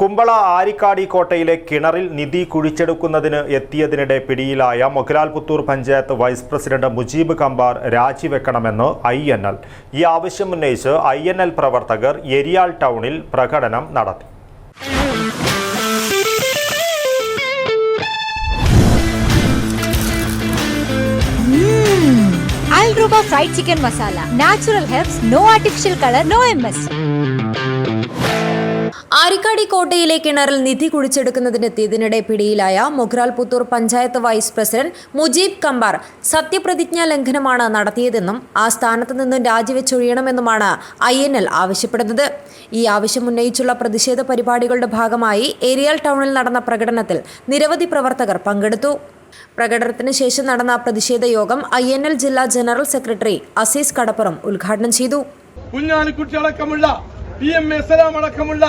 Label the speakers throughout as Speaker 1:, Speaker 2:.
Speaker 1: കുമ്പള ആരിക്കാടി കോട്ടയിലെ കിണറിൽ നിധി കുഴിച്ചെടുക്കുന്നതിന് എത്തിയതിനിടെ പിടിയിലായ മൊഗ്ലാൽപുത്തൂർ പഞ്ചായത്ത് വൈസ് പ്രസിഡന്റ് മുജീബ് കമ്പാർ രാജിവെക്കണമെന്ന് INL. ഈ ആവശ്യമുന്നയിച്ച് INL പ്രവർത്തകർ എരിയാൽ ടൗണിൽ പ്രകടനം നടത്തി.
Speaker 2: Alruba fried chicken masala. Natural herbs, no artificial color, no MS.
Speaker 3: Arikkady കോട്ടയിലെ കിണറിൽ നിധി കുഴിച്ചെടുക്കുന്നതിനെത്തിയതിനിടെ പിടിയിലായ മൊഗ്ലാൽപുത്തൂർ പഞ്ചായത്ത് വൈസ് പ്രസിഡന്റ് മുജീബ് കമ്പാർ സത്യപ്രതിജ്ഞാ ലംഘനമാണ് നടത്തിയതെന്നും ആ സ്ഥാനത്ത് നിന്ന് രാജിവെച്ചൊഴിയണമെന്നുമാണ് INL ആവശ്യപ്പെടുന്നത്. ഈ ആവശ്യം ഉന്നയിച്ചുള്ള പ്രതിഷേധ പരിപാടികളുടെ ഭാഗമായി ഏരിയൽ ടൗണിൽ നടന്ന പ്രകടനത്തിൽ നിരവധി പ്രവർത്തകർ പങ്കെടുത്തു. പ്രകടനത്തിന് ശേഷം നടന്ന പ്രതിഷേധ യോഗം INL ജില്ലാ ജനറൽ സെക്രട്ടറി അസീസ് കടപ്പുറം ഉദ്ഘാടനം ചെയ്തു.
Speaker 4: കുഞ്ഞാലിക്കുട്ടി അടക്കമുള്ള PMA സലാം അടക്കമുള്ള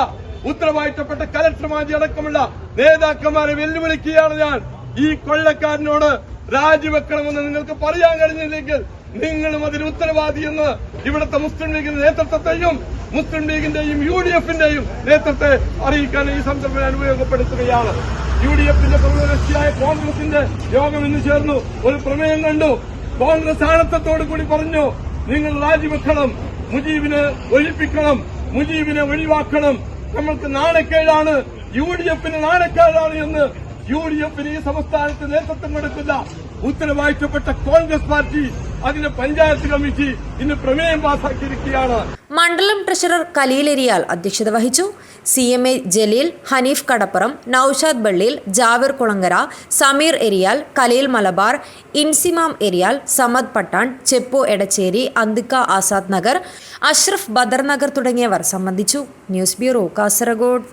Speaker 4: ഉത്തരവാദിത്തപ്പെട്ട കലക്ടർമാരി അടക്കമുള്ള നേതാക്കന്മാരെ വെല്ലുവിളിക്കുകയാണ് ഞാൻ. ഈ കൊള്ളക്കാരനോട് രാജിവെക്കണമെന്ന് നിങ്ങൾക്ക് പറയാൻ കഴിഞ്ഞില്ലെങ്കിൽ നിങ്ങളും അതിന് ഉത്തരവാദിയെന്ന് ഇവിടുത്തെ മുസ്ലിം ലീഗിന്റെ നേതൃത്വത്തെയും മുസ്ലിം ലീഗിന്റെയും UDF-ന്റെയും നേതൃത്വത്തെ അറിയിക്കാൻ ഈ സന്ദർഭം ഞാൻ ഉപയോഗപ്പെടുത്തുകയാണ്. UDF-ന്റെ പ്രതിനിധിയായ കോൺഗ്രസിന്റെ യോഗം ഇന്ന് ചേർന്നു. ഒരു പ്രമേയം കണ്ടു. കോൺഗ്രസ് ആണത്തോടു കൂടി പറഞ്ഞു, നിങ്ങൾ രാജിവെക്കണം, മുജീബിനെ ഒഴിപ്പിക്കണം, മുജീബിനെ ഒഴിവാക്കണം. നമ്മൾക്ക് നാണക്കേടാണ്, UDF-ന് നാണക്കേടാണ് എന്ന് UDF-ന് ഈ സംസ്ഥാനത്ത് നേതൃത്വം കൊടുക്കുന്ന ഉത്തരവാദിത്തപ്പെട്ട കോൺഗ്രസ് പാർട്ടി അതിന്റെ പഞ്ചായത്ത് കമ്മിറ്റി ഇന്ന് പ്രമേയം പാസാക്കിയിരിക്കുകയാണ്.
Speaker 3: മണ്ഡലം ട്രഷറർ കലീൽ എരിയാൽ അധ്യക്ഷത വഹിച്ചു. CMA ജലീൽ, ഹനീഫ് കടപ്പുറം, നൌഷാദ് ബള്ളിയിൽ, ജാവിർ കുളങ്ങര, സമീർ എരിയാൽ, കലീൽ മലബാർ, ഇൻസിമാം എരിയാൽ, സമദ് പട്ടാൺ, ചെപ്പു എടച്ചേരി, അന്തിക്ക ആസാദ് നഗർ, അഷ്റഫ് ബദർ നഗർ തുടങ്ങിയവർ സംബന്ധിച്ചു. News bureau, Kasaragod.